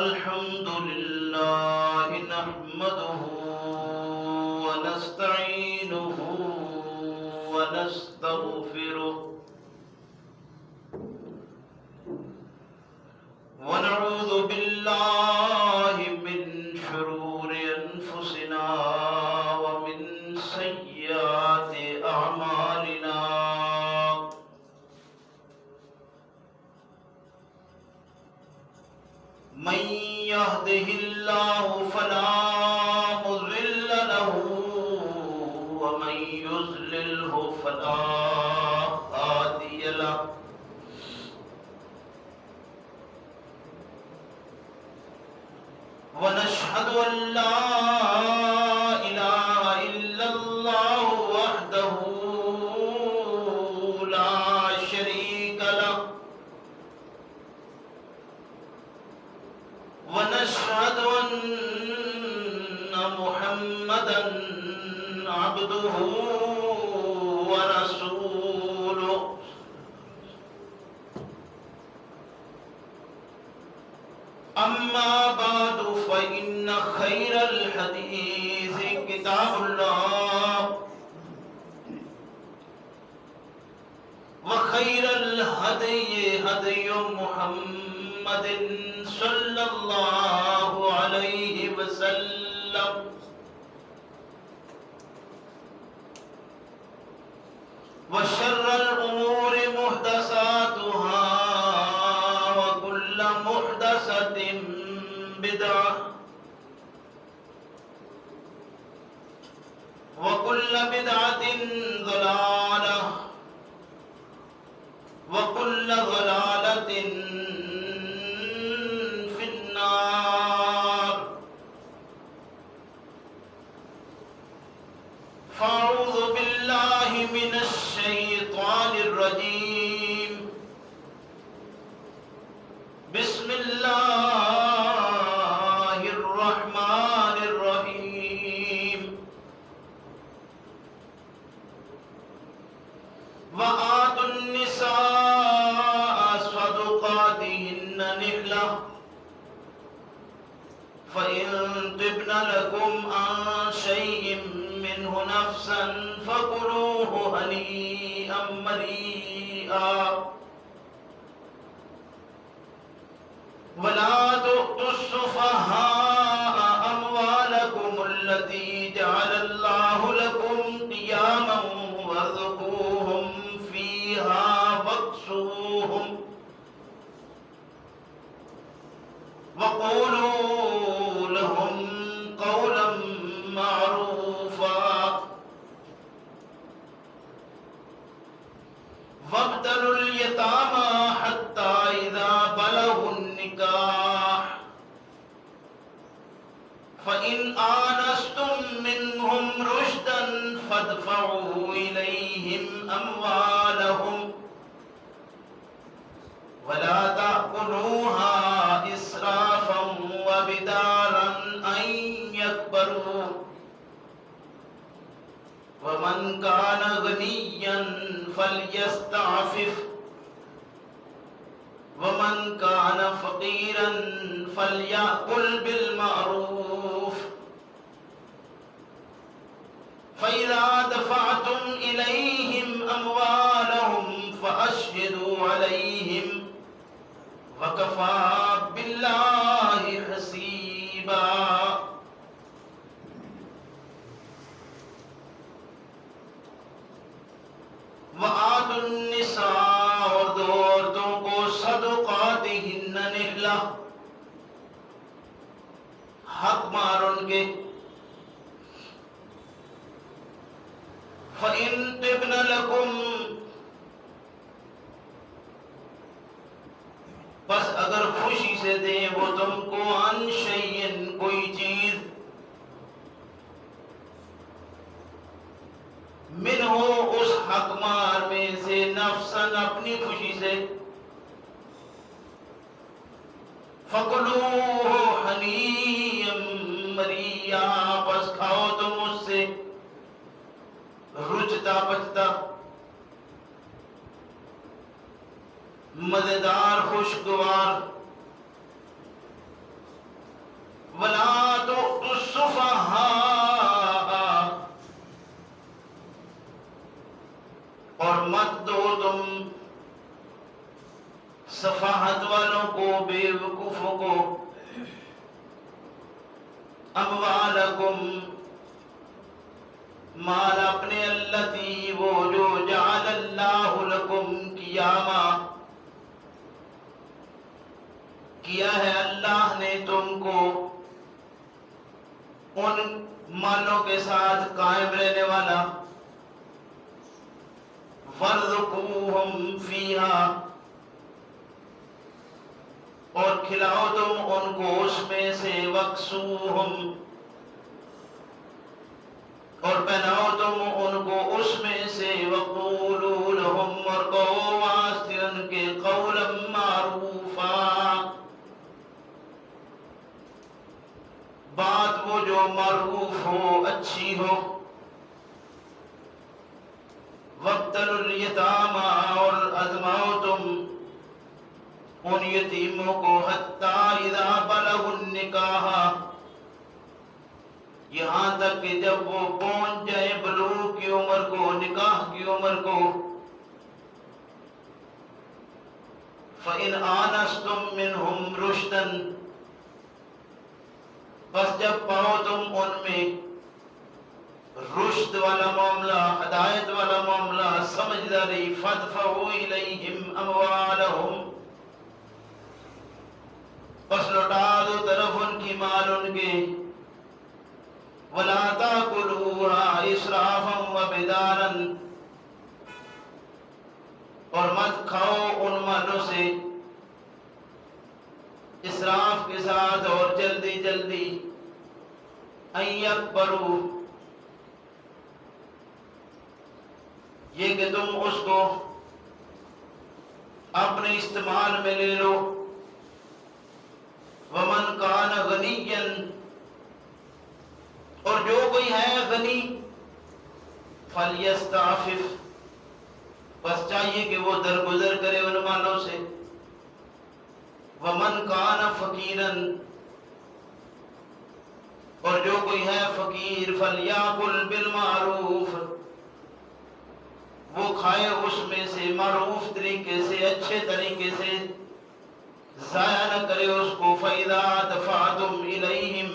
الحمد لله نحمده ونستعينه ونستغفره ونعوذ بالله من شرور أنفسنا ومن سيئات أعمالنا من يهده الله فلا مضل له ومن يضلله فلا هادي له ونشهد أن لا إله إلا الله وحده لا شريك له ونشهد أن محمدا عبده ورسوله أما بعد فإن خير الحديث كتاب الله وخير الهدي هدي محمد صلى الله عليه وسلم وشر الأمور محدثاتها وكل محدثة بدعة وكل بدعة ضلالة وكل ضلالة في النار فأعوذ بالله من الشيطان الرجيم بسم الله الرحمن الرحيم وآتوا النساء صدقاتهن نحلة فإن طبن لكم عن شيء منه نفسا فكلوه هنيئا مريئا ولا تؤتوا السفهاء أموالكم التي جعل الله لكم قياما وارزقوهم فيها واكسوهم وقولوا لهم قولا معروفا وابتلوا اليتامى حتى إذا بلغوا النكاح فإن آنستم منهم رشدا فادفعوا إليهم أموالهم ولا تأكلوها إسرافا وبدارا أن يكبروا ومن كان غنيا فليستعفف ومن كان فقيرا فليأكل بالمعروف فإذا دفعتم إليهم أموالهم فأشهدوا عليهم وكفى بالله حسيبا وآتوا النساء اور دو عورتوں کو صدقاتہن نحلہ حق مار ان کے فَإِن طِبْنَ لَكُمْ بس اگر خوشی سے دیں وہ تم کو عن شیئن کوئی چیز منہ اس حق مار میں سے نفساً اپنی خوشی سے فَقُلُوهُ حَنِيًّا مَرِيًّا بس کھاؤ تم اس سے رجتا پچتا مزیدار خوشگوار اور مت دو تم سفاہت والوں کو، بے وقوفوں کو، اموالکم مال اپنے، التی وہ جو جعل اللہ لکم قیاما کیا ہے اللہ نے تم کو ان مالوں کے ساتھ قائم رہنے والا، وارزقوہم فیہا اور کھلاؤ تم ان کو اس میں سے، وکسوہم اور پہناؤ تم ان کو اس میں سے، وقولوا لہم اور کہو واسطے ان کے، قولا معروفا بات وہ جو معروف ہو، اچھی ہو، وابتلوا الیتامی اور آزماؤ تم ان یتیموں کو، حتی اذا بلغوا النکاح یہاں تک کہ جب وہ پہنچ جائے بلوغ کی عمر کو، نکاح کی عمر کو، فَإِنْ آنَسْتُم مِّنْهُمْ رُشْدًا بس جب پاؤ تم ان میں رشد والا معاملہ، ہدایت والا معاملہ، سمجھداری، فَادْفَعُوا إِلَيْهِمْ أَمْوَالَهُمْ بس لوٹا دو طرف ان کی مال ان کے، وَلَا تَأْكُلُوهَا إِسْرَافًا وَبِدَارًا اور مت کھاؤ ان مالوں سے اسراف کے ساتھ اور جلدی جلدی، ان یکبروا یہ کہ تم اس کو اپنے استعمال میں لے لو، ومن کان غنیا اور جو کوئی ہے غنی، فلیستعفف بس چاہیے کہ وہ درگزر کرے ان مالوں سے، ومن کان فقیرا اور جو کوئی ہے فقیر، فلیاکل بالمعروف وہ کھائے اس میں سے، معروف طریقے سے، اچھے طریقے سے، ضائع نہ کرے اس کو، فَإِذَا دَفَعْتُمْ إِلَيْهِمْ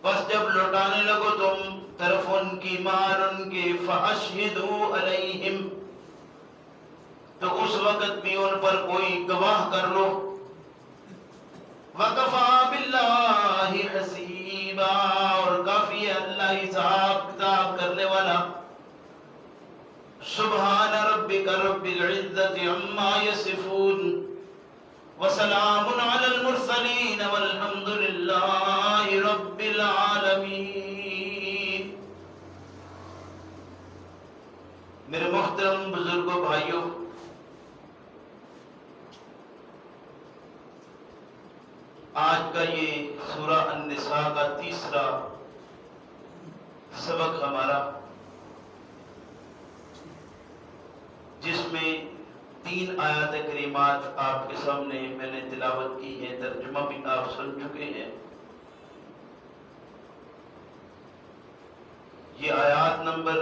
بس جب لوٹانے لگو تم طرف ان کی مال ان کے، فَأَشْهِدُوا عَلَيْهِمْ تو اس وقت بھی ان پر کوئی گواہ کر لو، وَكَفَى بِاللَّهِ حَسِيبًا اور کافی ہے اللہ حساب کتاب کرنے والا، سبحان ربک رب العزت عما یصفون وسلام علی المرسلین والحمد للہ رب العالمین۔ میرے محترم بزرگوں، بھائیوں، آج کا یہ سورہ النساء کا تیسرا سبق ہمارا، جس میں 3 آیات کریمات آپ کے سامنے میں نے تلاوت کی ہے، ترجمہ بھی آپ سن چکے ہیں۔ یہ آیات نمبر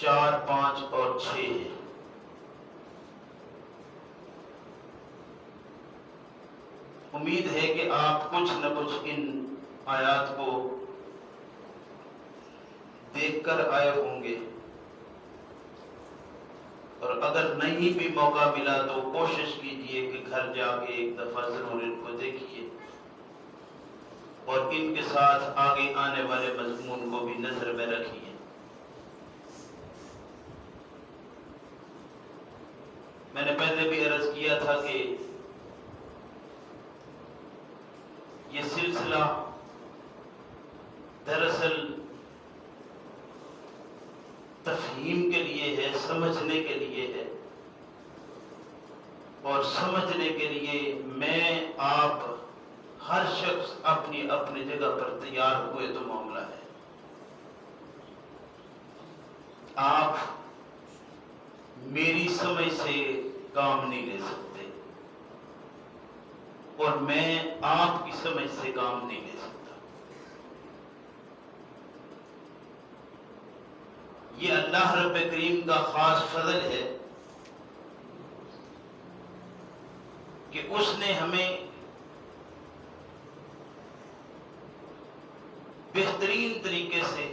4، 5 اور 6 ہے۔ امید ہے کہ آپ کچھ نہ کچھ ان آیات کو دیکھ کر آئے ہوں گے، اور اگر نہیں بھی موقع ملا تو کوشش کیجئے کہ گھر جا کے ایک دفعہ ضرور ان کو دیکھیے، اور ان کے ساتھ آگے آنے والے مضمون کو بھی نظر میں رکھیے۔ میں نے پہلے بھی عرض کیا تھا کہ یہ سلسلہ دراصل تفہیم کے لیے ہے، سمجھنے کے لیے ہے، اور سمجھنے کے لیے میں آپ ہر شخص اپنی اپنی جگہ پر تیار ہوئے تو معاملہ ہے۔ آپ میری سمجھ سے کام نہیں لے سکتے، اور میں آپ کی سمجھ سے کام نہیں لے سکتا۔ یہ اللہ رب کریم کا خاص فضل ہے کہ اس نے ہمیں بہترین طریقے سے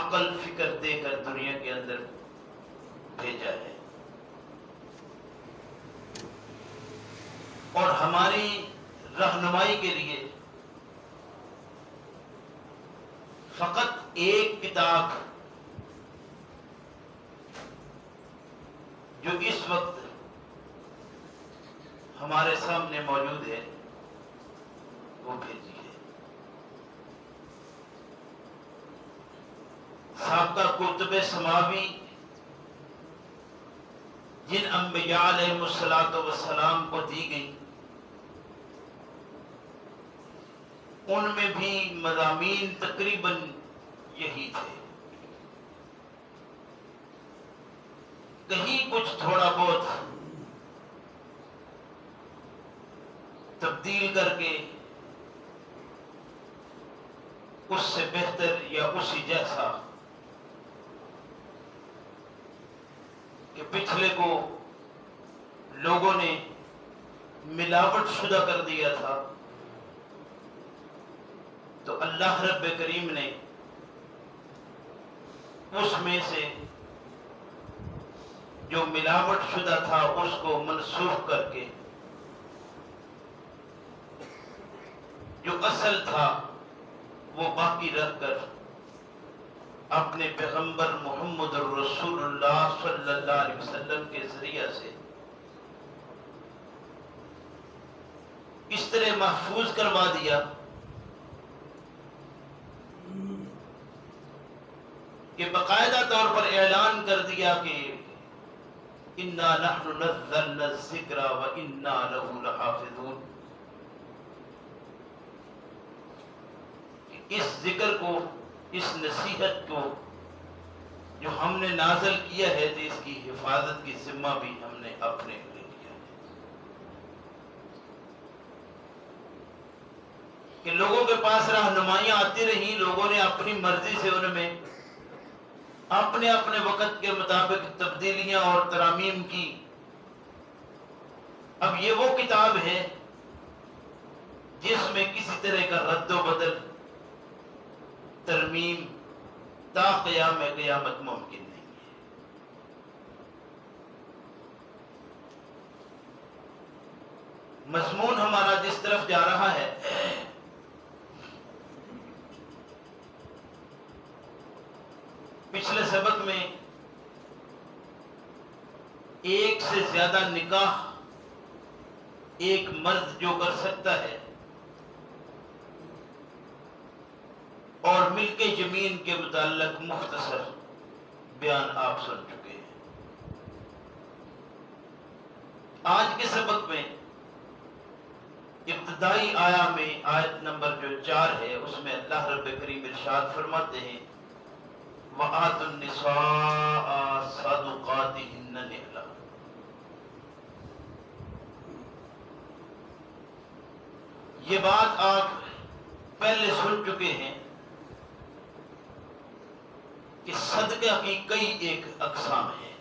عقل فکر دے کر دنیا کے اندر بھیجا ہے، اور ہماری رہنمائی کے لیے فقط ایک کتاب جو اس وقت ہمارے سامنے موجود ہے وہ بھیجی ہے۔ سابقہ کتب سماوی جن انبیاء علیہ السلام کو دی گئی، ان میں بھی مضامین تقریباً یہی تھے، کہیں کچھ تھوڑا بہت تبدیل کر کے اس سے بہتر یا اسی جیسا کہ پچھلے کو لوگوں نے ملاوٹ شدہ کر دیا تھا، تو اللہ رب کریم نے اس میں سے جو ملاوٹ شدہ تھا اس کو منسوخ کر کے جو اصل تھا وہ باقی رکھ کر اپنے پیغمبر محمد الرسول اللہ صلی اللہ علیہ وسلم کے ذریعہ سے اس طرح محفوظ کروا دیا کہ باقاعدہ طور پر اعلان کر دیا کہ اِنَّا نَحْنُ نَزَّلْنَا الذِّكْرَ وَإِنَّا لَهُ لَحَافِظُونَ، اس ذکر کو، اس نصیحت کو جو ہم نے نازل کیا ہے تو اس کی حفاظت کی ذمہ بھی ہم نے اپنے لے لیا ہے، کہ لوگوں کے پاس رہنمائیاں آتی رہی، لوگوں نے اپنی مرضی سے ان میں اپنے اپنے وقت کے مطابق تبدیلیاں اور ترامیم کی۔ اب یہ وہ کتاب ہے جس میں کسی طرح کا رد و بدل، ترمیم تا قیام قیامت ممکن نہیں ہے۔ مضمون ہمارا جس طرف جا رہا ہے پچھلے سبق میں ایک سے زیادہ نکاح ایک مرد جو کر سکتا ہے اور ملک زمین کے متعلق مختصر بیان آپ سن چکے ہیں۔ آج کے سبق میں ابتدائی آیا میں آیت نمبر جو 4 ہے اس میں اللہ رب کریم ارشاد فرماتے ہیں وَآتُوا النِّسَاءَ صَدُقَاتِهِنَّ نِحْلَةً، یہ بات آپ پہلے سن چکے ہیں کہ صدقہ کی کئی ایک اقسام ہیں،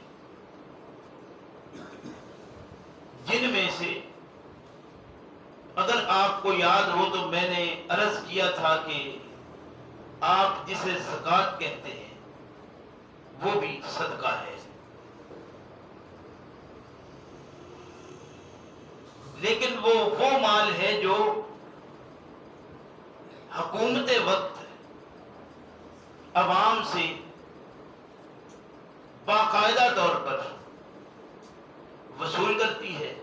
جن میں سے اگر آپ کو یاد ہو تو میں نے عرض کیا تھا کہ آپ جسے زکوٰۃ کہتے ہیں وہ بھی صدقہ ہے، لیکن وہ مال ہے جو حکومت وقت عوام سے باقاعدہ طور پر وصول کرتی ہے،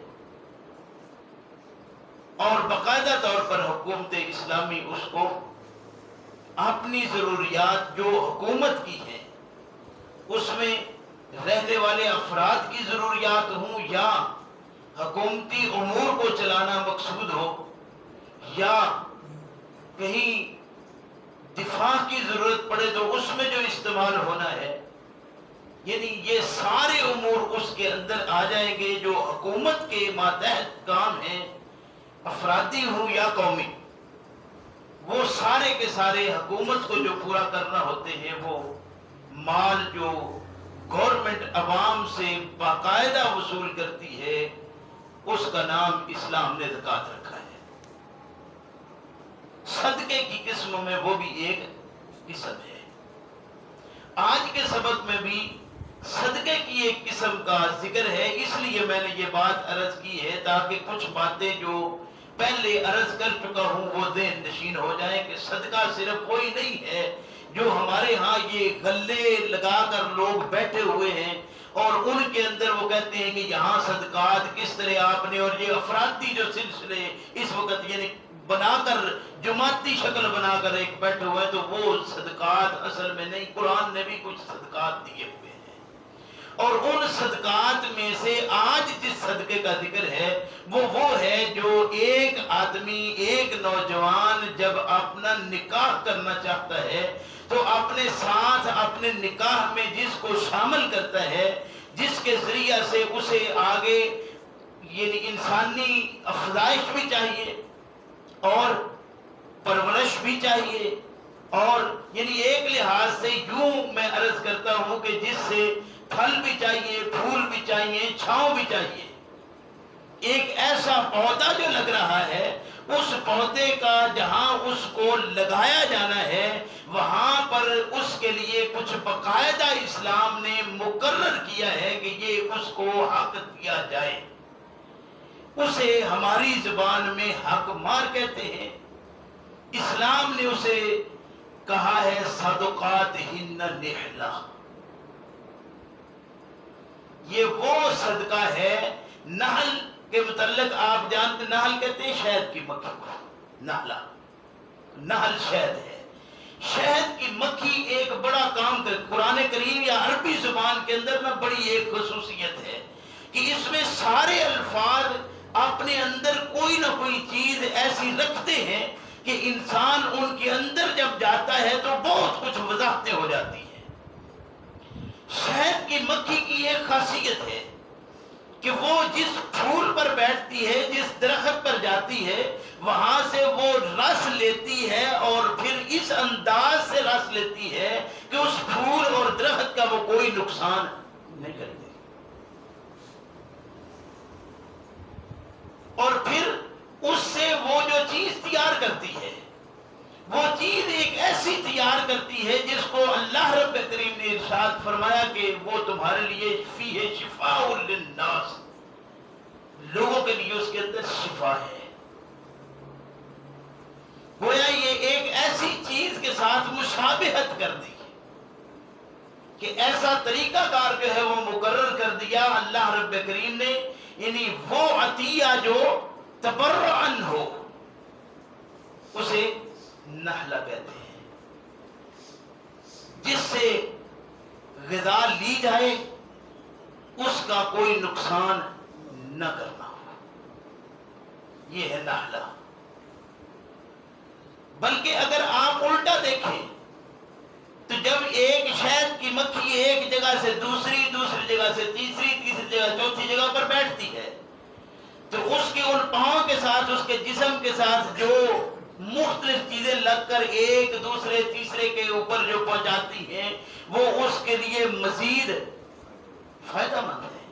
اور باقاعدہ طور پر حکومت اسلامی اس کو اپنی ضروریات جو حکومت کی ہیں، اس میں رہنے والے افراد کی ضروریات ہوں یا حکومتی امور کو چلانا مقصود ہو یا کہیں دفاع کی ضرورت پڑے تو اس میں جو استعمال ہونا ہے، یعنی یہ سارے امور اس کے اندر آ جائیں گے جو حکومت کے ماتحت کام ہیں، افرادی ہوں یا قومی، وہ سارے کے سارے حکومت کو جو پورا کرنا ہوتے ہیں وہ مال جو گورنمنٹ عوام سے باقاعدہ وصول کرتی ہے اس کا نام اسلام نے زکوٰۃ رکھا ہے۔ صدقے کی قسموں میں وہ بھی ایک قسم ہے۔ آج کے سبق میں بھی صدقے کی ایک قسم کا ذکر ہے، اس لیے میں نے یہ بات عرض کی ہے تاکہ کچھ باتیں جو پہلے عرض کر چکا ہوں وہ ذہن نشین ہو جائیں کہ صدقہ صرف وہی نہیں ہے جو ہمارے ہاں یہ گلے لگا کر لوگ بیٹھے ہوئے ہیں اور ان کے اندر وہ کہتے ہیں کہ یہاں صدقات کس طرح آپ نے، اور یہ افرادی جو سلسلے اس وقت یعنی بنا کر جماعتی شکل بنا کر ایک بیٹھے ہوئے، تو وہ صدقات اصل میں نہیں، قرآن نے بھی کچھ صدقات دیے ہوئے ہیں، اور ان صدقات میں سے آج جس صدقے کا ذکر ہے وہ ہے جو ایک آدمی، ایک نوجوان جب اپنا نکاح کرنا چاہتا ہے تو اپنے ساتھ اپنے نکاح میں جس کو شامل کرتا ہے، جس کے ذریعہ سے اسے آگے یعنی انسانی افزائش بھی چاہیے اور پرورش بھی چاہیے، اور یعنی ایک لحاظ سے یوں میں عرض کرتا ہوں کہ جس سے پھل بھی چاہیے، پھول بھی چاہیے، چھاؤں بھی چاہیے، ایک ایسا پودا جو لگ رہا ہے اس پودے کا جہاں اس کو لگایا جانا ہے وہاں پر اس کے لیے کچھ باقاعدہ اسلام نے مقرر کیا ہے کہ یہ اس کو حق دیا جائے۔ اسے ہماری زبان میں حق مار کہتے ہیں، اسلام نے اسے کہا ہے صدقات ہن نحلہ۔ یہ وہ صدقہ ہے، نحل کے متعلق آپ جانتے، نحل کہتے ہیں شہد کی مکھی کو، نحلہ، نحل شہد ہے۔ شہد کی مکھی ایک بڑا کام کر، قرآن کریم یا عربی زبان کے اندر نا بڑی ایک خصوصیت ہے کہ اس میں سارے الفاظ اپنے اندر کوئی نہ کوئی چیز ایسی رکھتے ہیں کہ انسان ان کے اندر جب جاتا ہے تو بہت کچھ وضاحتیں ہو جاتی ہیں۔ شہد کی مکھی کی ایک خاصیت ہے کہ وہ جس پھول پر بیٹھتی ہے، جس درخت پر جاتی ہے، وہاں سے وہ رس لیتی ہے اور پھر اس انداز سے رس لیتی ہے کہ اس پھول اور درخت کا وہ کوئی نقصان نہیں کرتی، اور پھر اس سے وہ جو چیز تیار کرتی ہے وہ چیز ایک ایسی تیار کرتی ہے جس کو اللہ رب کریم نے ارشاد فرمایا کہ وہ تمہارے لیے فیہ شفاء للناس، لوگوں کے لیے اس کے اندر شفا ہے۔ گویا یہ ایک ایسی چیز کے ساتھ مشابہت کر دی کہ ایسا طریقہ کار جو ہے وہ مقرر کر دیا اللہ رب کریم نے، یعنی وہ عطیہ جو تبرعن ہو اسے نحلہ کہتے ہیں، جس سے غذا لی جائے اس کا کوئی نقصان نہ کرنا ہو، یہ ہے نحلہ۔ بلکہ اگر آپ الٹا دیکھیں تو جب ایک شہد کی مکھی ایک جگہ سے دوسری جگہ سے تیسری جگہ چوتھی جگہ پر بیٹھتی ہے تو اس کے ان پاؤں کے ساتھ، اس کے جسم کے ساتھ جو مختلف چیزیں لگ کر ایک دوسرے تیسرے کے اوپر جو پہنچاتی ہیں وہ اس کے لیے مزید فائدہ مند ہے۔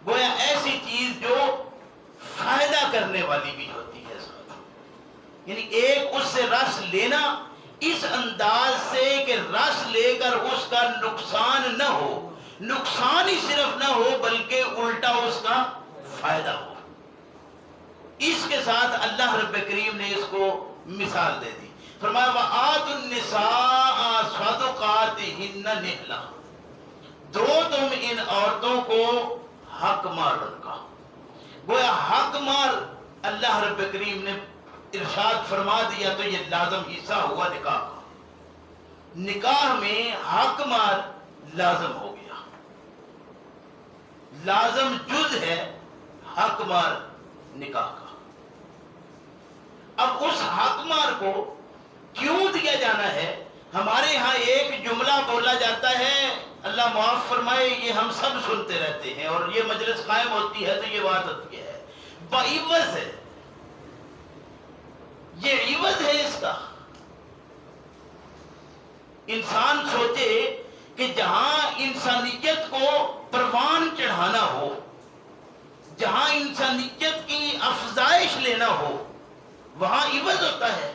گویا ایسی چیز جو فائدہ کرنے والی بھی ہوتی ہے، یعنی ایک اس سے رس لینا اس انداز سے کہ رس لے کر اس کا نقصان نہ ہو، نقصان ہی صرف نہ ہو بلکہ الٹا اس کا فائدہ ہو، اس کے ساتھ اللہ رب کریم نے اس کو مثال دے دی، فرمایا وَآتُوا النِّسَاءَ صَدُقَاتِهِنَّ نِحْلَةً، دو تم ان عورتوں کو حق مار رکھا۔ گویا حق مار اللہ رب کریم نے ارشاد فرما دیا تو یہ لازم حصہ ہوا نکاح کا، نکاح میں حق مار لازم ہو گیا، لازم جز ہے حق مار نکاح کا۔ اب اس حق مار کو کیوں دیا جانا ہے؟ ہمارے ہاں ایک جملہ بولا جاتا ہے، اللہ معاف فرمائے، یہ ہم سب سنتے رہتے ہیں اور یہ مجلس قائم ہوتی ہے تو یہ بات ہوتی ہے، بعوض ہے، یہ عوض ہے اس کا۔ انسان سوچے کہ جہاں انسانیت کو پروان چڑھانا ہو، جہاں انسانیت کی افزائش لینا ہو، وہاں عوض ہوتا ہے.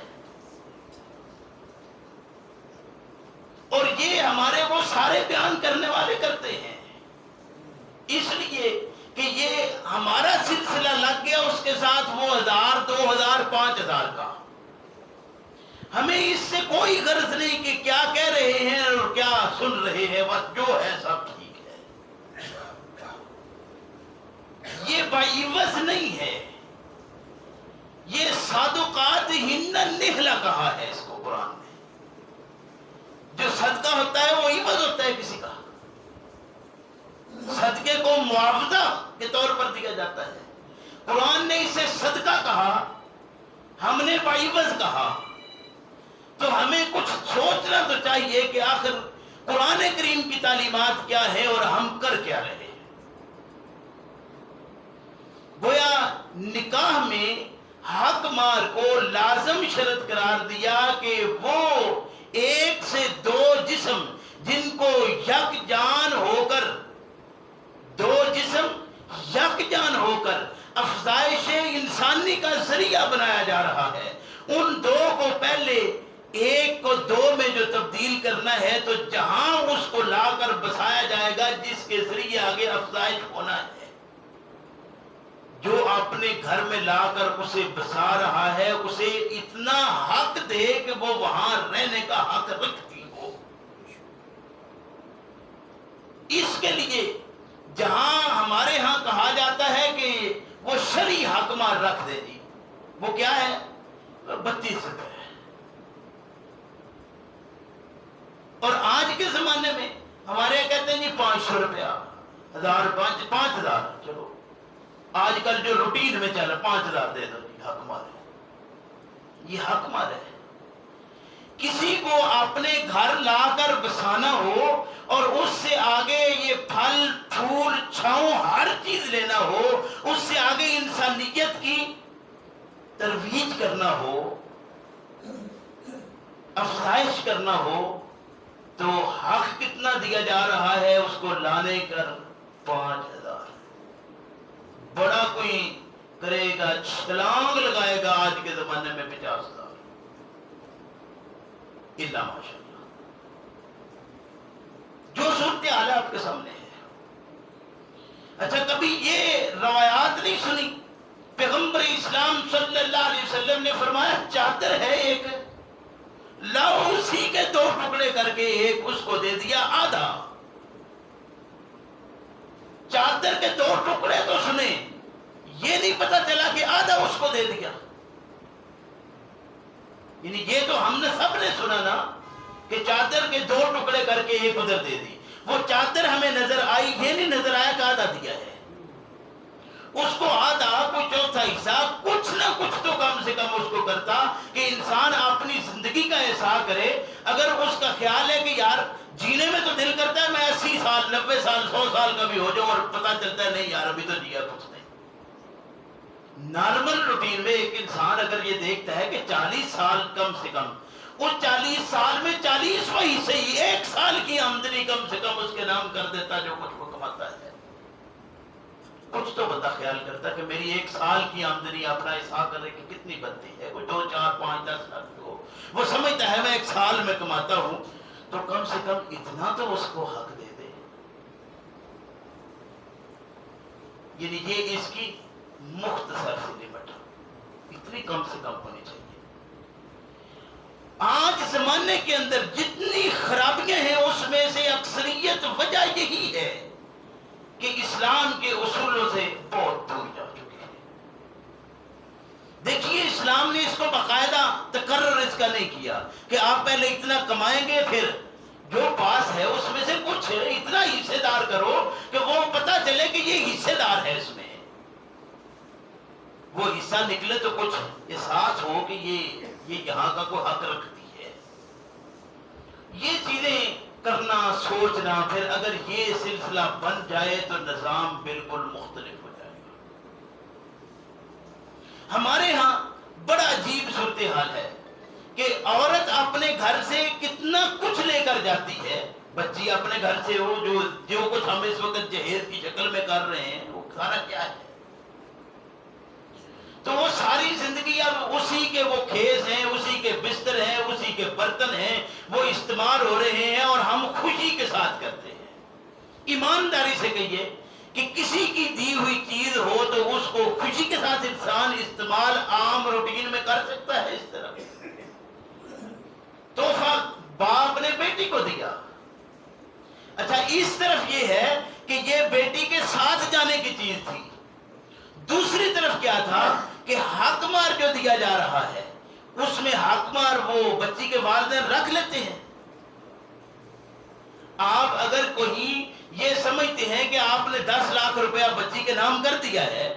اور یہ ہمارے وہ سارے بیان کرنے والے کرتے ہیں، اس لیے کہ یہ ہمارا سلسلہ لگ گیا اس کے ساتھ وہ 1000 2000 5000 کا. ہمیں اس سے کوئی غرض نہیں کہ کیا کہہ رہے ہیں اور کیا سن رہے ہیں، بس جو ہے سب ٹھیک ہے. یہ بعوض نہیں ہے، یہ صادقات ہن نہلا کہا ہے اس کو قرآن میں. جو صدقہ ہوتا ہے وہ عوض ہوتا ہے کسی کا، صدقے کو معاوضہ کے طور پر دیا جاتا ہے. قرآن نے اسے صدقہ کہا، ہم نے بعوض کہا. تو ہمیں کچھ سوچنا تو چاہیے کہ آخر قرآن کریم کی تعلیمات کیا ہے اور ہم کر کیا رہے ہیں. گویا نکاح میں حق مار کو لازم شرط قرار دیا کہ وہ ایک سے دو جسم جن کو یک جان ہو کر، دو جسم یک جان ہو کر افزائش انسانی کا ذریعہ بنایا جا رہا ہے، ان دو کو پہلے ایک کو دو میں جو تبدیل کرنا ہے تو جہاں اس کو لا کر بسایا جائے گا جس کے ذریعے آگے افزائش ہونا ہے، جو اپنے گھر میں لا کر اسے بسا رہا ہے اسے اتنا حق دے کہ وہ وہاں رہنے کا حق رکھتی ہو. اس کے لیے جہاں ہمارے ہاں کہا جاتا ہے کہ وہ شرعی حق مار رکھ دے جی، وہ کیا ہے؟ 32 روپے. اور آج کے زمانے میں ہمارے کہتے ہیں جی 500 روپیہ، 1000 5000. چلو آج کل جو روٹین میں چل رہا 5000 دے دو جی، حق مار ہے. یہ حق مار ہے. کسی کو اپنے گھر لا کر بسانا ہو اور اس سے آگے یہ پھل پھول چھاؤں ہر چیز لینا ہو، اس سے آگے انسانیت کی ترویج کرنا ہو، افزائش کرنا ہو، تو حق کتنا دیا جا رہا ہے اس کو لانے کر 5000. بڑا کوئی کرے گا چھلانگ لگائے گا آج کے زمانے میں 50,000 الا ماشاء اللہ. جو صورتحال آپ کے سامنے ہے. اچھا کبھی یہ روایات نہیں سنی؟ پیغمبر اسلام صلی اللہ علیہ وسلم نے فرمایا چادر ہے ایک، لاؤ اسی کے 2 ٹکڑے کر کے ایک اس کو دے دیا آدھا. چادر کے 2 ٹکڑے تو سنے، یہ نہیں پتا چلا کہ آدھا اس کو دے دیا. یعنی یہ تو ہم نے سب نے سنا نا کہ چادر کے 2 ٹکڑے کر کے ایک ادھر دے دی. وہ چادر ہمیں نظر آئی، یہ نہیں نظر آیا کہ آدھا دیا ہے. اس کو آدھا کوئی چوتھا حصہ کچھ نہ کچھ تو کم سے کم اس کو کرتا کہ انسان اپنی زندگی کا احساس کرے. اگر اس کا خیال ہے کہ یار جینے میں تو دل کرتا ہے میں 80 سال 90 سال 100 سال کا بھی ہو جاؤں، اور پتہ چلتا ہے نہیں یار ابھی تو جیا کچھ نہیں. نارمل روٹین میں ایک انسان اگر یہ دیکھتا ہے کہ 40 سال کم سے کم، اس 40 سال میں 40واں حصہ ہی 1 سال کی آمدنی کم سے کم اس کے نام کر دیتا جو کچھ وہ کماتا ہے. کچھ تو بندہ خیال کرتا ہے کہ میری 1 سال کی آمدنی اپنا احساس کرنے کی کتنی بنتی ہے، کوئی 2 4 5 10 لاکھ ہو، وہ سمجھتا ہے میں 1 سال میں کماتا ہوں تو کم سے کم اتنا تو اس کو حق دے دے. یعنی یہ اس کی مختصر سی لمٹ اتنی کم سے کم ہونی چاہیے. آج زمانے کے اندر جتنی خرابیاں ہیں اس میں سے اکثریت وجہ یہی ہے کہ اسلام کے اصولوں سے بہت دور جا چکے ہیں. دیکھیے اسلام نے اس کو باقاعدہ تقرر اس کا نہیں کیا کہ آپ پہلے اتنا کمائیں گے پھر جو پاس ہے اس میں سے کچھ اتنا حصے دار کرو کہ وہ پتہ چلے کہ یہ حصے دار ہے، اس میں وہ حصہ نکلے تو کچھ احساس ہو کہ یہ یہاں کا کوئی حق رکھتی ہے. یہ چیزیں کرنا سوچنا، پھر اگر یہ سلسلہ بن جائے تو نظام بالکل مختلف ہو جائے گا. ہمارے ہاں بڑا عجیب صورتحال ہے کہ عورت اپنے گھر سے کتنا کچھ لے کر جاتی ہے. بچی اپنے گھر سے ہو, جو کچھ ہم اس وقت جہیز کی شکل میں کر رہے ہیں وہ سارا کیا ہے؟ تو وہ ساری زندگی اب اسی کے وہ کھیس ہیں, اسی کے بستر ہیں, اسی کے برتن ہیں, وہ استعمال ہو رہے ہیں اور ہم خوشی کے ساتھ کرتے ہیں. ایمانداری سے کہیے کہ کسی کی دی ہوئی چیز ہو تو اس کو خوشی کے ساتھ انسان استعمال عام روٹین میں کر سکتا ہے. اس طرح تحفہ باپ نے بیٹی کو دیا. اچھا, اس طرف یہ ہے کہ یہ بیٹی کے ساتھ جانے کی چیز تھی. دوسری طرف کیا تھا کہ حق مار جو دیا جا رہا ہے اس میں حق مار وہ بچی کے والدین رکھ لیتے ہیں. آپ اگر کوئی یہ سمجھتے ہیں کہ آپ نے 10 لاکھ روپیہ بچی کے نام کر دیا ہے,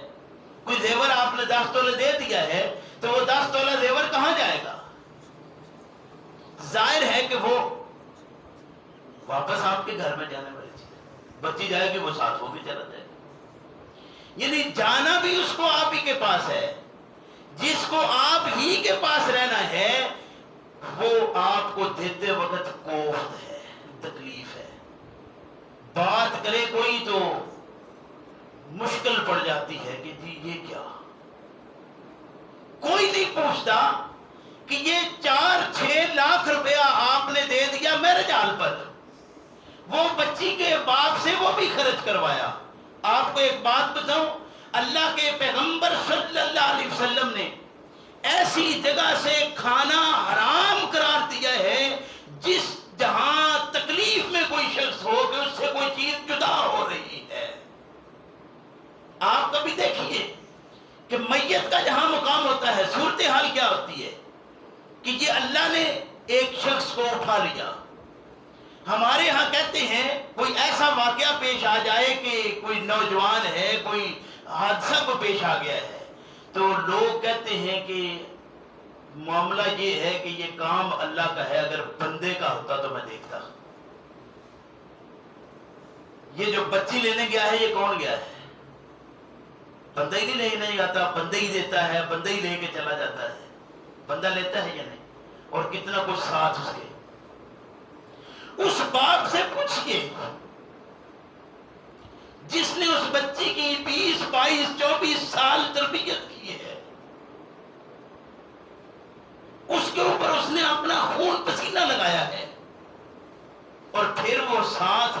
کوئی زیور آپ نے 10 تولے دے دیا ہے, تو وہ 10 تولہ زیور کہاں جائے گا؟ ظاہر ہے کہ وہ واپس آپ کے گھر میں جانے والی چیز ہے. بچی جائے گی, وہ ساتھ وہ بھی چلا جائے گا. یعنی جانا بھی اس کو آپ ہی کے پاس ہے. جس کو آپ ہی کے پاس رہنا ہے وہ آپ کو دیتے وقت کوفت ہے, تکلیف ہے. بات کرے کوئی تو مشکل پڑ جاتی ہے کہ جی یہ کیا. کوئی نہیں پوچھتا کہ یہ 4-6 لاکھ روپیہ آپ نے دے دیا میرے جال پر, وہ بچی کے باپ سے وہ بھی خرچ کروایا. آپ کو ایک بات بتاؤں, اللہ کے پیغمبر صلی اللہ علیہ وسلم نے ایسی جگہ سے کھانا حرام قرار دیا ہے جہاں تکلیف میں کوئی شخص ہو کہ اس سے کوئی چیز جدا ہو رہی ہے. آپ کبھی دیکھیے کہ میت کا جہاں مقام ہوتا ہے صورتحال کیا ہوتی ہے کہ یہ اللہ نے ایک شخص کو اٹھا لیا. ہمارے ہاں کہتے ہیں کوئی ایسا واقعہ پیش آ جائے کہ کوئی نوجوان ہے, کوئی حادثہ کو پیش آ گیا ہے, تو لوگ کہتے ہیں کہ معاملہ یہ ہے کہ یہ کام اللہ کا ہے, اگر بندے کا ہوتا تو میں دیکھتا. یہ جو بچی لینے گیا ہے یہ کون گیا ہے؟ بندہ ہی نہیں آتا, بندہ ہی دیتا ہے, بندہ ہی لے کے چلا جاتا ہے. بندہ لیتا ہے یا نہیں؟ اور کتنا کچھ ساتھ اس کے. اس باپ سے پوچھئے جس نے اس بچی کی 20-22-24 سال تربیت کی ہے, اس کے اوپر اس نے اپنا خون پسینہ لگایا ہے, اور پھر وہ ساتھ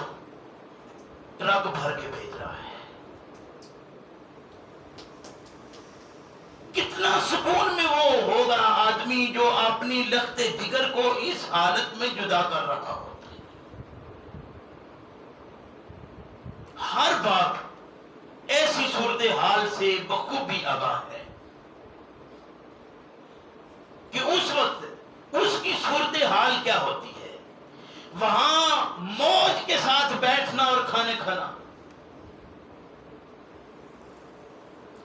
ٹرک بھر کے بھیج رہا ہے. کتنا سکون میں وہ ہوگا آدمی جو اپنی لخت جگر کو اس حالت میں جدا کر رہا ہوتا ہے. ہر باپ ایسی صورتحال سے بخوبی آگاہ ہے کہ اس وقت اس کی صورتحال کیا ہوتی ہے. وہاں موج کے ساتھ بیٹھنا اور کھانے کھانا.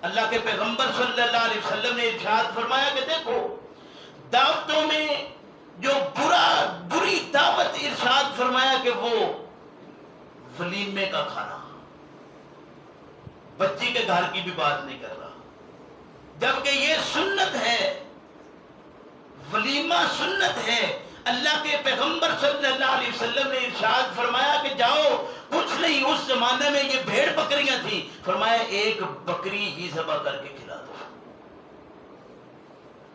اللہ کے پیغمبر صلی اللہ علیہ وسلم نے ارشاد فرمایا کہ دیکھو, دعوتوں میں جو بری دعوت ارشاد فرمایا کہ وہ ولیمے کا کھانا. بچی کے گھر کی بھی بات نہیں کر رہا, جبکہ یہ سنت ہے, ولیمہ سنت ہے. اللہ کے پیغمبر صلی اللہ علیہ وسلم نے ارشاد فرمایا کہ جاؤ, کچھ نہیں, اس زمانے میں یہ بھیڑ بکریاں تھیں, فرمایا ایک بکری ہی ذبح کر کے کھلا دو.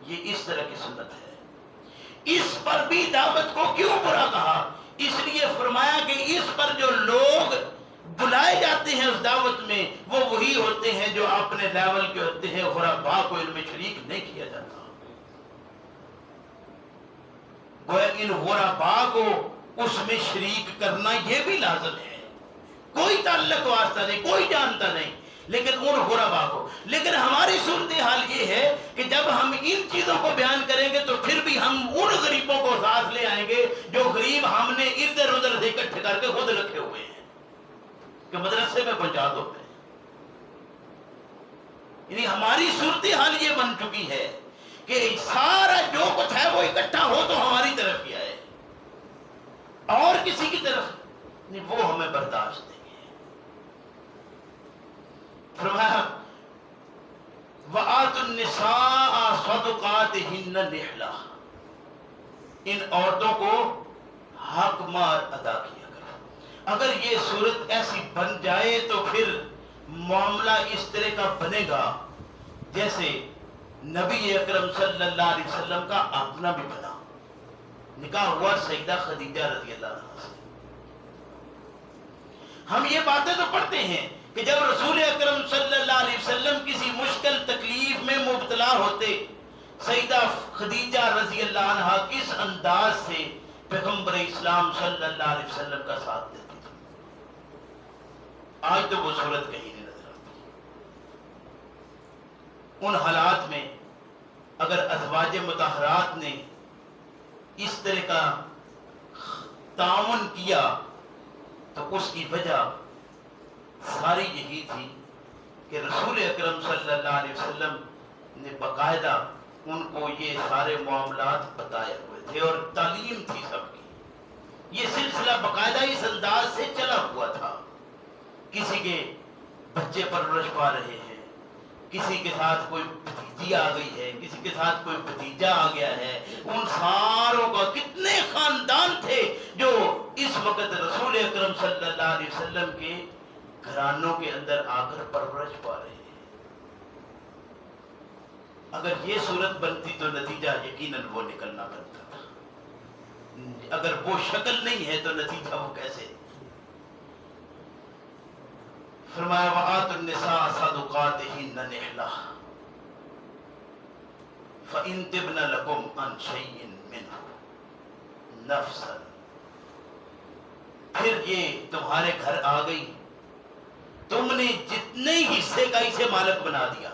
یہ اس طرح کی سنت ہے. اس پر بھی دعوت کو کیوں برا کہا؟ اس لیے فرمایا کہ اس پر جو لوگ بلائے جاتے ہیں اس دعوت میں وہ وہی ہوتے ہیں جو اپنے لیول کے ہوتے ہیں, غربا کو ان میں شریک نہیں کیا جاتا. گویا ان غربا کو اس میں شریک کرنا یہ بھی لازم ہے. کوئی تعلق واسطہ نہیں, کوئی جانتا نہیں, لیکن ان غربا کو. لیکن ہماری صورتحال یہ ہے کہ جب ہم ان چیزوں کو بیان کریں گے تو پھر بھی ہم ان غریبوں کو ساتھ لے آئیں گے جو غریب ہم نے ادھر ادھر سے اکٹھے کر کے خود رکھے ہوئے ہیں کہ مدرسے میں پہنچا دو. یعنی ہماری صورتحال یہ بن چکی ہے کہ سارا جو کچھ ہے وہ اکٹھا ہو تو ہماری طرف ہی آئے, اور کسی کی طرف نہیں, وہ ہمیں برداشت نہیں ہے. فرمایا وَآتُوا النِّسَاءَ صَدُقَاتِهِنَّ نِحْلَةً, ان عورتوں کو حق مار ادا کیا کرو۔ اگر یہ صورت ایسی بن جائے تو پھر معاملہ اس طرح کا بنے گا جیسے نبی اکرم صلی اللہ علیہ وسلم کا اپنا بھی بنا، نکاح ہوا سیدہ خدیجہ رضی اللہ عنہا سے۔ ہم یہ باتیں تو پڑھتے ہیں کہ جب رسول اکرم صلی اللہ علیہ وسلم کسی مشکل تکلیف میں مبتلا ہوتے، سیدہ خدیجہ رضی اللہ عنہا کس انداز سے پیغمبر اسلام صلی اللہ علیہ وسلم کا ساتھ دیتی تھی۔ آج تو وہ صورت کہیں نہیں نظر آتی۔ ان حالات میں اگر ازواج مطہرات نے اس طرح کا تعاون کیا تو اس کی وجہ ساری یہی تھی کہ رسول اکرم صلی اللہ علیہ وسلم نے باقاعدہ ان کو یہ سارے معاملات بتائے ہوئے تھے اور تعلیم تھی سب کی۔ یہ سلسلہ باقاعدہ اس انداز سے چلا ہوا تھا۔ کسی کے بچے پرورش پا رہے ہیں، کسی کے ساتھ کوئی بھتیجی آ گئی ہے، کسی کے ساتھ کوئی بھتیجا آ گیا ہے، ان ساروں کا کتنے خاندان تھے جو اس وقت رسول اکرم صلی اللہ علیہ وسلم کے گھرانوں کے اندر آ کر پرورش پا رہے ہیں۔ اگر یہ صورت بنتی تو نتیجہ یقیناً وہ نکلنا بنتا تھا۔ اگر وہ شکل نہیں ہے تو نتیجہ وہ کیسے؟ فرمایا وَآتُوا النِّسَاءَ صَدُقَاتِهِنَّ نِحْلَةً فَإِن تِبْنَ لَكُمْ عَنْ شَيْءٍ مِّنْهُ نَفْسًا، پھر یہ تمہارے گھر آ گئی، تم نے جتنے حصے کا اسے مالک بنا دیا،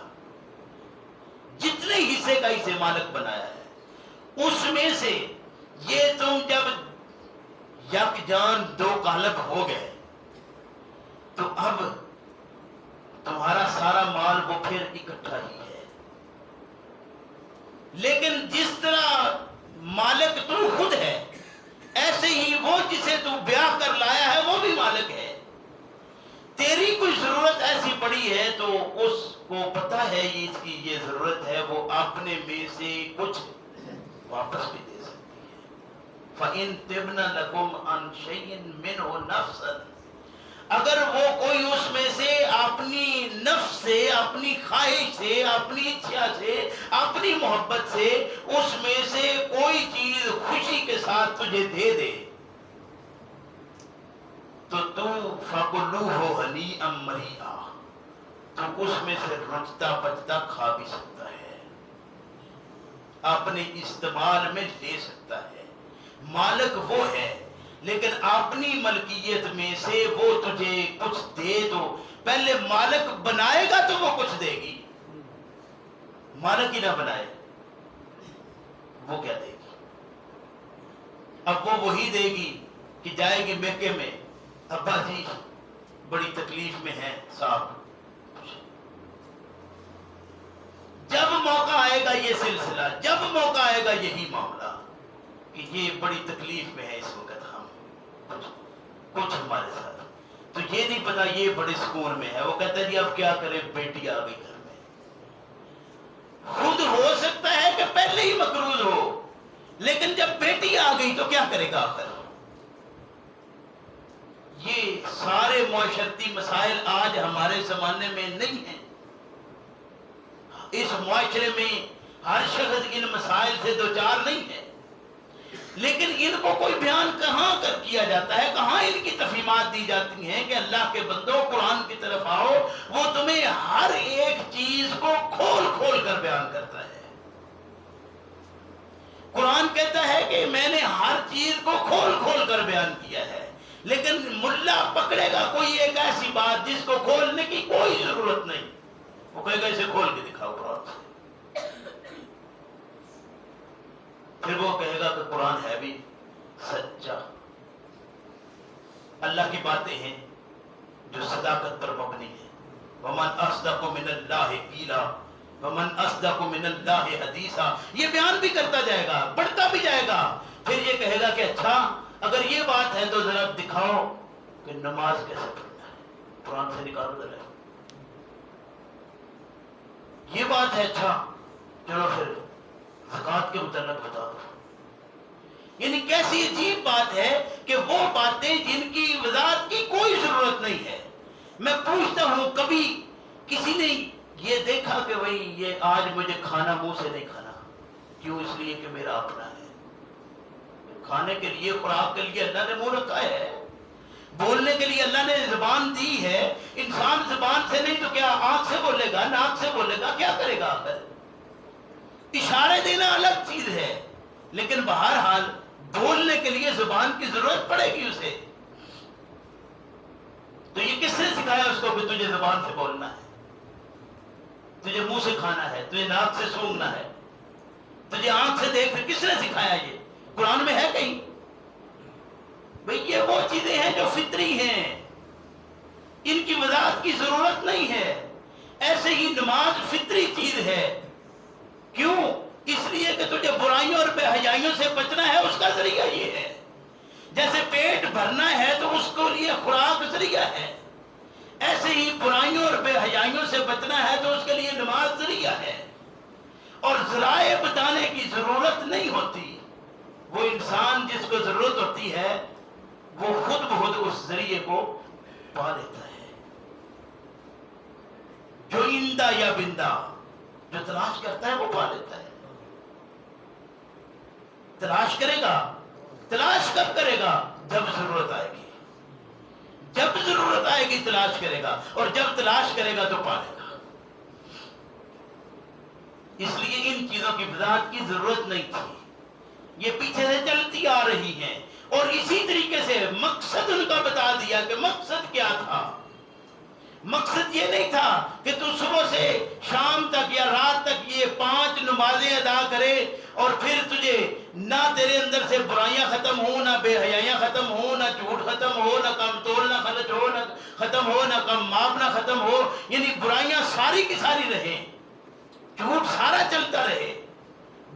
جتنے حصے کا اسے مالک بنایا ہے، اس میں سے یہ تم جب یکجان دو قالب ہو گئے تو اب تمہارا سارا مال وہ پھر اکٹھا ہی ہے۔ لیکن جس طرح مالک تو خود ہے، ایسے ہی وہ جسے تو بیاہ کر لایا ہے وہ بھی مالک ہے۔ تیری کوئی ضرورت ایسی پڑی ہے تو اس کو پتا ہے اس کی یہ ضرورت ہے، وہ اپنے میں سے کچھ واپس بھی دے سکتی ہے۔ فَإِن تِبْنَ لَكُمْ عَنْ شَيْءٍ مِّنْهُ نَفْسًا، اگر وہ کوئی اس میں سے اپنی نفس سے، اپنی خواہش سے، اپنی اچھا سے، اپنی محبت سے اس میں سے کوئی چیز خوشی کے ساتھ تجھے دے دے تو فَكُلُوهُ هَنِيئًا مَرِيئًا، تو اس میں سے رچتا بچتا کھا بھی سکتا ہے، اپنے استعمال میں لے سکتا ہے۔ مالک وہ ہے، لیکن اپنی ملکیت میں سے وہ تجھے کچھ دے تو پہلے مالک بنائے گا تو وہ کچھ دے گی، مالک ہی نہ بنائے وہ کیا دے گی؟ اب وہ وہی دے گی کہ جائے گی میکے میں، ابا جی بڑی تکلیف میں ہے صاحب، جب موقع آئے گا یہ سلسلہ، جب موقع آئے گا یہی معاملہ کہ یہ بڑی تکلیف میں ہے اس وقت، ہم کچھ ہمارے ساتھ تو یہ نہیں پتا یہ بڑے سکون میں ہے، وہ کہتا ہے جی اب کیا کرے، بیٹی آ گئی گھر میں۔ خود ہو سکتا ہے کہ پہلے ہی مقروض ہو، لیکن جب بیٹی آ گئی تو کیا کرے گا آخر؟ یہ سارے معاشرتی مسائل آج ہمارے زمانے میں نہیں ہیں۔ اس معاشرے میں ہر شخص ان مسائل سے دوچار نہیں ہے، لیکن ان کو کوئی بیان کہاں کر کیا جاتا ہے، کہاں ان کی تفہیمات دی جاتی ہیں کہ اللہ کے بندو قرآن کی طرف آؤ، وہ تمہیں ہر ایک چیز کو کھول کھول کر بیان کرتا ہے۔ قرآن کہتا ہے کہ میں نے ہر چیز کو کھول کھول کر بیان کیا ہے، لیکن ملا پکڑے گا کوئی ایک ایسی بات جس کو کھولنے کی کوئی ضرورت نہیں، وہ کہے گا اسے کھول کے دکھاؤ قرآن سے، پھر وہ کہے گا کہ قرآن ہے بھی سچا۔ اللہ کی باتیں ہیں جو صداقت پر مبنی ہے۔ وَمَنْ أَصْدَقُ مِنَ اللَّهِ قِيلًا وَمَنْ أَصْدَقُ مِنَ اللَّهِ حَدِيثًا، یہ بیان بھی کرتا جائے گا، بڑھتا بھی جائے گا، پھر یہ کہے گا کہ اچھا اگر یہ بات ہے تو ذرا دکھاؤ کہ نماز کیسے پڑھنا ہے، قرآن سے نکالو ذرا۔ یہ بات ہے، اچھا چلو پھر زکوٰۃ کے متعلق بتا دو۔ یعنی کیسی عجیب بات ہے کہ وہ باتیں جن کی وضاحت کی کوئی ضرورت نہیں ہے. میں پوچھتا ہوں کبھی کسی نے یہ دیکھا کہ بھئی یہ آج مجھے کھانا منہ سے نہیں کھانا؟ کیوں؟ اس لیے کہ میرا اپنا ہے. کھانے کے لیے، خوراک کے لیے اللہ نے منہ رکھا ہے، بولنے کے لیے اللہ نے زبان دی ہے. انسان زبان سے نہیں تو کیا آنکھ سے بولے گا، ناک سے بولے گا، کیا کرے گا؟ آخر اشارے دینا الگ چیز ہے، لیکن بہرحال بولنے کے لیے زبان کی ضرورت پڑے گی اسے. تو یہ کس نے سکھایا اس کو کہ تجھے زبان سے بولنا ہے، تجھے منہ سے کھانا ہے، تجھے ناک سے سونگھنا ہے، تجھے آنکھ سے دیکھ؟ کس نے سکھایا؟ یہ قرآن میں ہے کہیں؟ بھئی یہ وہ چیزیں ہیں جو فطری ہیں، ان کی وضاحت کی ضرورت نہیں ہے. ایسے ہی نماز فطری چیز ہے. کیوں؟ اس لیے کہ تجھے برائیوں اور بے حیائیوں سے بچنا ہے، اس کا ذریعہ یہ ہے. جیسے پیٹ بھرنا ہے تو اس کو لیے خوراک ذریعہ ہے، ایسے ہی برائیوں اور بے حیائیوں سے بچنا ہے تو اس کے لیے نماز ذریعہ ہے. اور ذرائع بتانے کی ضرورت نہیں ہوتی. وہ انسان جس کو ضرورت ہوتی ہے وہ خود بخود اس ذریعے کو پا لیتا ہے. جو اندہ یا بندہ جو تلاش کرتا ہے وہ پا لیتا ہے. تلاش کرے گا. تلاش کب کرے گا؟ جب ضرورت آئے گی. جب ضرورت آئے گی تلاش کرے گا، اور جب تلاش کرے گا تو پا لے گا. اس لیے ان چیزوں کی وضاحت کی ضرورت نہیں تھی، یہ پیچھے سے چلتی آ رہی ہیں. اور اسی طریقے سے مقصد ان کا بتا دیا کہ مقصد کیا تھا. مقصد یہ نہیں تھا کہ تو صبح سے شام تک یا رات تک یہ 5 نمازیں ادا کرے اور پھر تجھے نہ تیرے اندر سے برائیاں ختم ہوں، نہ بے حیائیاں ختم ہوں، نہ جھوٹ ختم ہو، نہ کم تول نہ خرچ ہو، نہ ختم ہو، نہ کم ماپ نہ ختم ہو. یعنی برائیاں ساری کی ساری رہیں، جھوٹ سارا چلتا رہے،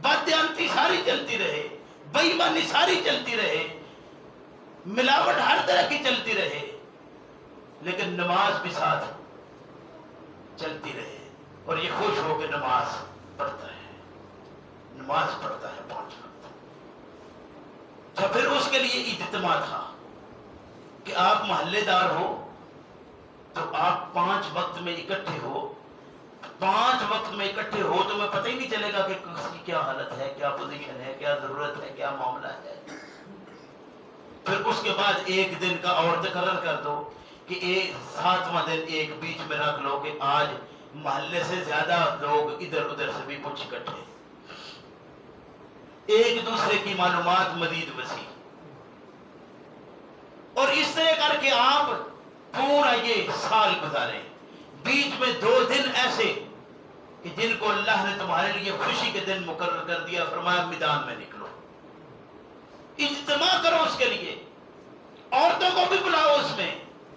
بددیانتی ساری چلتی رہے، بے ایمانی ساری چلتی رہے، ملاوٹ ہر طرح کی چلتی رہے، لیکن نماز بھی ساتھ چلتی رہے. اور یہ خوش ہو کے نماز پڑھتا ہے، نماز پڑھتا ہے 5 وقت. جب پھر اس کے لیے اجتماع تھا کہ آپ محلے دار ہو تو آپ 5 وقت میں اکٹھے ہو. 5 وقت میں اکٹھے ہو تو میں پتہ ہی نہیں چلے گا کہ کس کی کیا حالت ہے، کیا پوزیشن ہے، کیا ضرورت ہے، کیا معاملہ ہے. پھر اس کے بعد ایک دن کا اور تقرر کر دو کہ 7واں دن ایک بیچ میں رکھ لو کہ آج محلے سے زیادہ لوگ ادھر ادھر سے بھی کچھ اکٹھے، ایک دوسرے کی معلومات مزید وسیع. اور اس طرح کر کے آپ پورا یہ سال گزارے. بیچ میں 2 دن ایسے کہ جن کو اللہ نے تمہارے لیے خوشی کے دن مقرر کر دیا. فرمایا میدان میں نکلو، اجتماع کرو اس کے لیے. عورتوں کو بھی بلاؤ اس میں،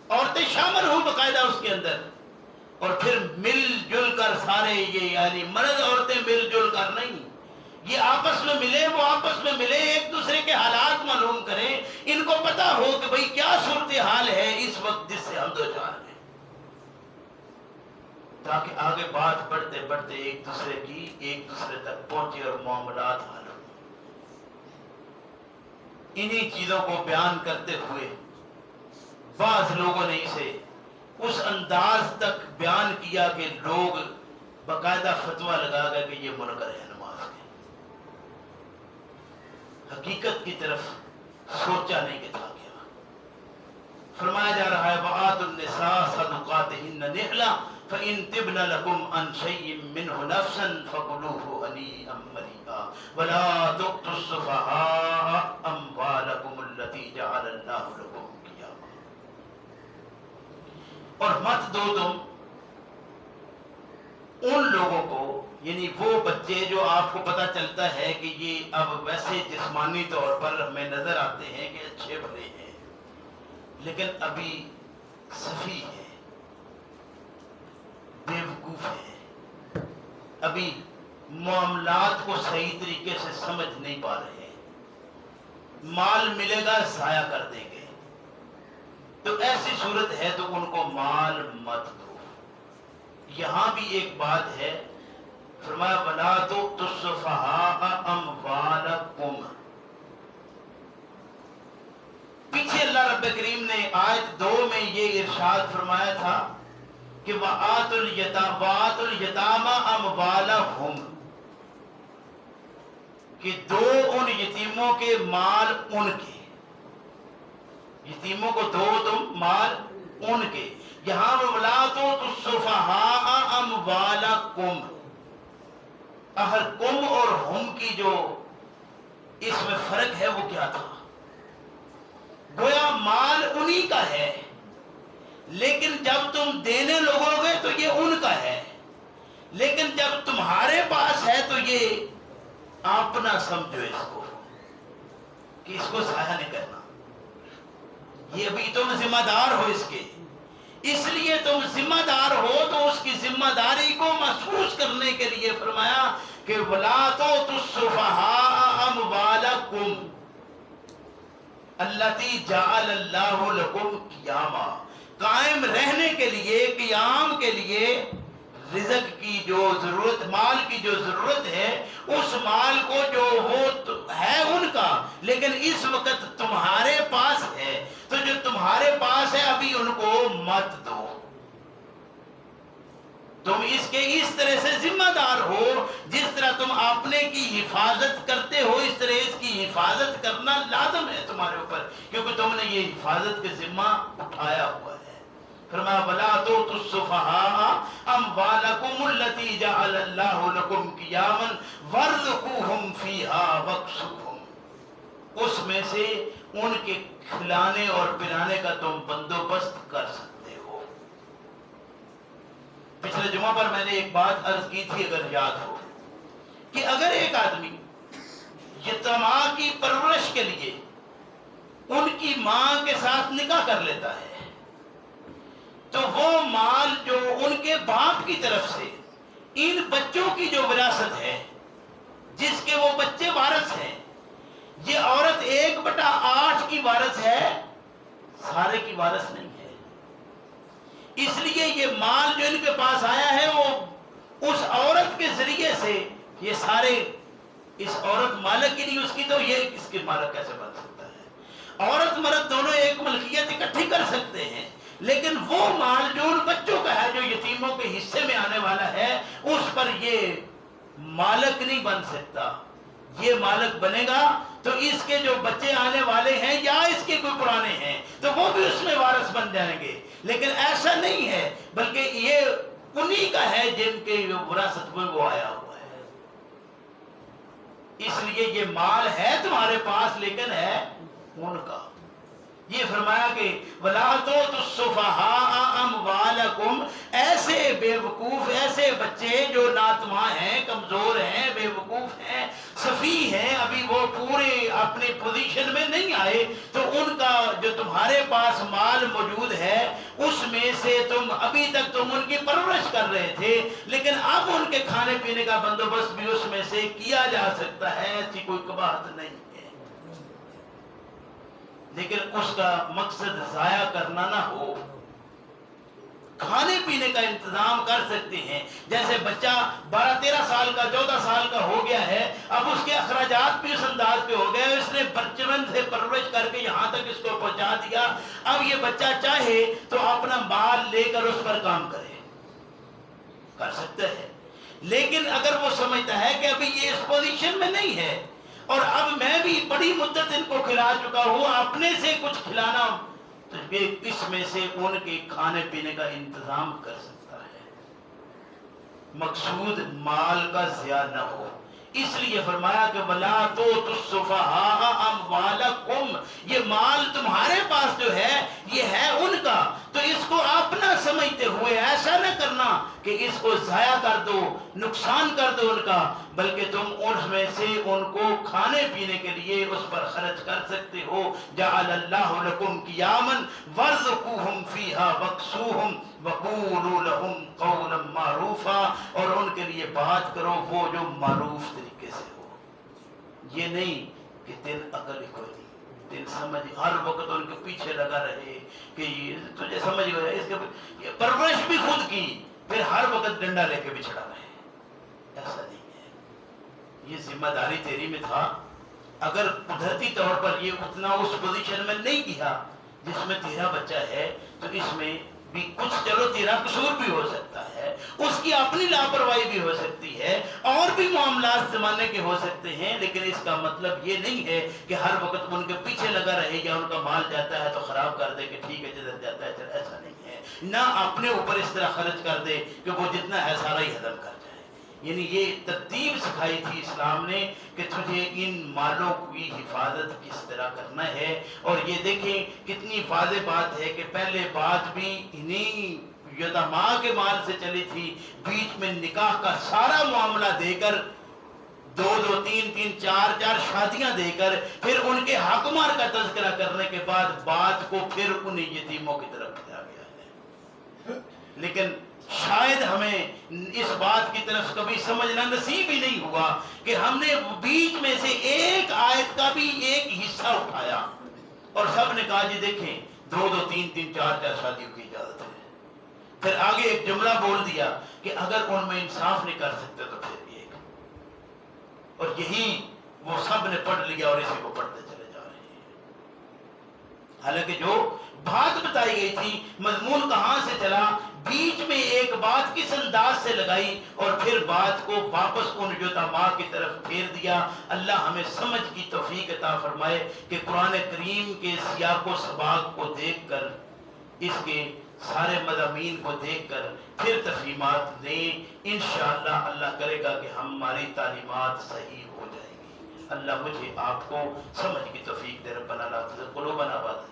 عورتیں شامل ہوں باقاعدہ اس کے اندر. اور پھر مل جل کر سارے یہ یعنی مرد عورتیں مل جل کر نہیں، یہ آپس میں ملے، وہ آپس میں ملے، ایک دوسرے کے حالات معلوم کریں. ان کو پتا ہو کہ بھئی کیا صورتحال ہے اس وقت جس سے ہم دوچار ہیں، تاکہ آگے بات بڑھتے بڑھتے ایک دوسرے تک پہنچے اور معاملات حل ہوں. انہی چیزوں کو بیان کرتے ہوئے بعض لوگوں نے اسے اس انداز تک بیان کیا کہ لوگ باقاعدہ فتویٰ لگا گئے کہ یہ منکر ہے نماز میں. حقیقت کی طرف سوچا نہیں کہ تھا کیا. فرمایا جا رہا ہے وَآتُوا النِّسَاءَ صَدُقَاتِهِنَّ نِحْلَةً فَإِن طِبْنَ لَكُمْ عَنْ شَيْءٍ مِّنْهُ نَفْسًا فَكُلُوهُ هَنِيئًا مَرِيئًا وَلَا تُؤْتُوا السُّفَهَاءَ أَمْوَالَكُمُ الَّتِي جَعَلَ اللَّهُ لَكُمْ قِيَامًا. اور مت دو تم ان لوگوں کو، یعنی وہ بچے جو آپ کو پتہ چلتا ہے کہ یہ اب ویسے جسمانی طور پر ہمیں نظر آتے ہیں کہ اچھے بھلے ہیں، لیکن ابھی سفی ہے، بیوقوف ہے، ابھی معاملات کو صحیح طریقے سے سمجھ نہیں پا رہے ہیں، مال ملے گا ضائع کر دیں گے. تو ایسی صورت ہے تو ان کو مال مت دو. یہاں بھی ایک بات ہے، فرمایا وَلَا تُؤْتُوا السُّفَهَاءَ أَمْوَالَكُمْ. پیچھے اللہ رب کریم نے آیت 2 میں یہ ارشاد فرمایا تھا کہ وَآتُ الْيَتَامَى أَمْوَالَهُمْ، کہ دو ان یتیموں کے مال ان کے، یتیموں کو دو تم مال ان کے. یہاں وَلَا تُؤْتُوا السُّفَهَاءَ أَمْوَالَكُمْ، اہر کم اور ہم کی جو اس میں فرق ہے وہ کیا تھا؟ گویا مال انہی کا ہے، لیکن جب تم دینے لگو گے تو یہ ان کا ہے، لیکن جب تمہارے پاس ہے تو یہ اپنا سمجھو اس کو، کہ اس کو ضائع نہیں کرنا، یہ ابھی تم ذمہ دار ہو اس کے. اس لیے تم ذمہ دار ہو تو اس کی ذمہ داری کو محسوس کرنے کے لیے فرمایا کہ وَلَا تُؤْتُوا السُّفَهَاءَ أَمْوَالَكُمْ الَّتِي جَعَلَ اللَّهُ لَكُمْ قِيَامًا، قائم رہنے کے لیے، قیام کے لیے رزق کی جو ضرورت، مال کی جو ضرورت ہے، اس مال کو جو وہ ہے ان کا، لیکن اس وقت تمہارے پاس ہے، تو جو تمہارے پاس ہے ابھی ان کو مت دو. تم اس کے اس طرح سے ذمہ دار ہو، جس طرح تم اپنے کی حفاظت کرتے ہو اس طرح اس کی حفاظت کرنا لازم ہے تمہارے اوپر، کیونکہ تم نے یہ حفاظت کے ذمہ اٹھایا ہوا ہے. فرمایا وَلَا تُؤْتُوا السُّفَهَاءَ أَمْوَالَكُمُ الَّتِي جَعَلَ اللَّهُ لَكُمْ قِيَامًا وَارْزُقُوهُمْ فِيهَا وَاكْسُوهُمْ، اس میں سے ان کے کھلانے اور پلانے کا تم بندوبست کر سکتے ہو. پچھلے جمعہ پر میں نے ایک بات عرض کی تھی، اگر یاد ہو، کہ اگر ایک آدمی یتیما کی پرورش کے لیے ان کی ماں کے ساتھ نکاح کر لیتا ہے، تو وہ مال جو ان کے باپ کی طرف سے ان بچوں کی جو وراثت ہے، جس کے وہ بچے وارث ہیں، یہ عورت 1/8 کی وارث ہے، سارے کی وارث نہیں ہے. اس لیے یہ مال جو ان کے پاس آیا ہے وہ اس عورت کے ذریعے سے، یہ سارے اس عورت مالک کی نہیں، اس کی، تو یہ اس کے مالک کیسے بن سکتا ہے؟ عورت مرد دونوں ایک ملکیت اکٹھی کر سکتے ہیں، لیکن وہ مال جو ان بچوں کا ہے، جو یتیموں کے حصے میں آنے والا ہے، اس پر یہ مالک نہیں بن سکتا. یہ مالک بنے گا تو اس کے جو بچے آنے والے ہیں یا اس کے کوئی پرانے ہیں تو وہ بھی اس میں وارث بن جائیں گے، لیکن ایسا نہیں ہے، بلکہ یہ انہی کا ہے جن کے وراثت میں وہ آیا ہوا ہے. اس لیے یہ مال ہے تمہارے پاس، لیکن ہے ان کا. یہ فرمایا کہ وَلَا تُؤْتُوا السُّفَهَاءَ أَمْوَالَكُمْ، ایسے بے وقوف، ایسے بچے جو ناتواں ہیں، کمزور ہیں، بے وقوف ہیں، سفیہ ہیں، ابھی وہ پورے اپنے پوزیشن میں نہیں آئے، تو ان کا جو تمہارے پاس مال موجود ہے اس میں سے تم ابھی تک تم ان کی پرورش کر رہے تھے، لیکن اب ان کے کھانے پینے کا بندوبست بھی اس میں سے کیا جا سکتا ہے، ایسی کوئی قباحت نہیں ہے. لیکن اس کا مقصد ضائع کرنا نہ ہو. کھانے پینے کا انتظام کر سکتے ہیں، جیسے بچہ 12-13 سال کا، 14 سال کا ہو گیا ہے، اب اس کے اخراجات بھی اس انداز پہ ہو گئے، اس نے بچپن سے پرورش کر کے یہاں تک اس کو پہنچا دیا. اب یہ بچہ چاہے تو اپنا مال لے کر اس پر کام کرے، کر سکتا ہے، لیکن اگر وہ سمجھتا ہے کہ ابھی یہ اس پوزیشن میں نہیں ہے اور اب میں بھی بڑی مدت ان کو کھلا چکا ہوں، اپنے سے کچھ کھلانا، تو یہ اس میں سے ان کے کھانے پینے کا انتظام کر سکتا ہے. مقصود مال کا ضیاع نہ ہو، اس لیے فرمایا کہ وَلَا تُؤْتُوا السُّفَهَاءَ أَمْوَالَكُمْ، یہ مال تمہارے پاس جو ہے یہ ہے ان کا، تو اس کو اپنا سمجھتے ہوئے ایسا نہ کرنا کہ اس کو ضائع کر دو، نقصان کر دو ان کا، بلکہ تم اس میں سے ان کو کھانے پینے کے لیے اس پر خرچ کر سکتے ہو. جَعَلَ اللَّهُ لَكُمْ قِيَامًا وَارْزُقُوهُمْ فِيهَا وَاكْسُوهُمْ وَقُولُوا لَهُمْ قَوْلًا مَّعْرُوفًا، اور ان کے لیے بات کرو وہ جو معروف طریقے سے ہو. یہ نہیں کہ دل عقل کوئی دل سمجھ ہر وقت ان کے پیچھے لگا رہے کہ یہ تجھے سمجھ گیا، اس کے پرورش بھی خود کی، پھر ہر وقت ڈنڈا لے کے بچھڑا رہے. ایسا نہیں ہے. یہ ذمہ داری تیری میں تھا، اگر قدرتی طور پر یہ اتنا اس پوزیشن میں نہیں کیا جس میں تیرا بچہ ہے، تو اس میں بھی کچھ چلو تیرا قصور بھی ہو سکتا ہے، اس کی اپنی لاپرواہی بھی ہو سکتی ہے، اور بھی معاملات زمانے کے ہو سکتے ہیں، لیکن اس کا مطلب یہ نہیں ہے کہ ہر وقت ان کے پیچھے لگا رہے یا ان کا مال جاتا ہے تو خراب کر دے کہ ٹھیک ہے جدھر جاتا ہے چل، ایسا نہیں ہے۔ نہ اپنے اوپر اس طرح خرچ کر دے کہ وہ جتنا ہے سارا ہی ہضم کر جائے۔ یعنی یہ ترتیب سکھائی تھی اسلام نے کہ تجھے ان مالوں کی حفاظت کس طرح کرنا ہے۔ اور یہ دیکھیں کتنی واضح بات ہے کہ پہلے بات بھی انہیں یتامہ کے مال سے چلی تھی، بیچ میں نکاح کا سارا معاملہ دے کر، دو تین چار شادیاں دے کر، پھر ان کے حق مار کا تذکرہ کرنے کے بعد بات کو پھر انہیں یتیموں کی طرف لے گیا ہے۔ لیکن شاید ہمیں اس بات کی طرف کبھی سمجھنا نصیب ہی نہیں ہوا کہ ہم نے بیچ میں سے ایک آیت کا بھی ایک حصہ اٹھایا اور سب نے کہا جی دیکھیں دو تین چار شادیوں کی اجازت ہے۔ پھر آگے ایک جملہ بول دیا کہ اگر ان میں انصاف نہیں کر سکتے تو پھر بھی ایک، اور یہی وہ سب نے پڑھ لیا اور اسی کو پڑھتے چلے جا رہے ہیں۔ حالانکہ جو بات بتائی گئی تھی، مضمون کہاں سے چلا، بیچ میں ایک بات کس انداز سے لگائی اور پھر بات کو واپس ان یتاماء کی طرف پھیر دیا۔ اللہ ہمیں سمجھ کی توفیق عطا فرمائے کہ قرآن کریم کے سیاق و سباق کو دیکھ کر، اس کے سارے مضامین کو دیکھ کر پھر تفہیمات لیں۔ انشاءاللہ اللہ کرے گا کہ ہماری تعلیمات صحیح ہو جائیں گی۔ اللہ مجھے آپ کو سمجھ کی توفیق دے۔ ربنا لا تزغ قلوبنا بعد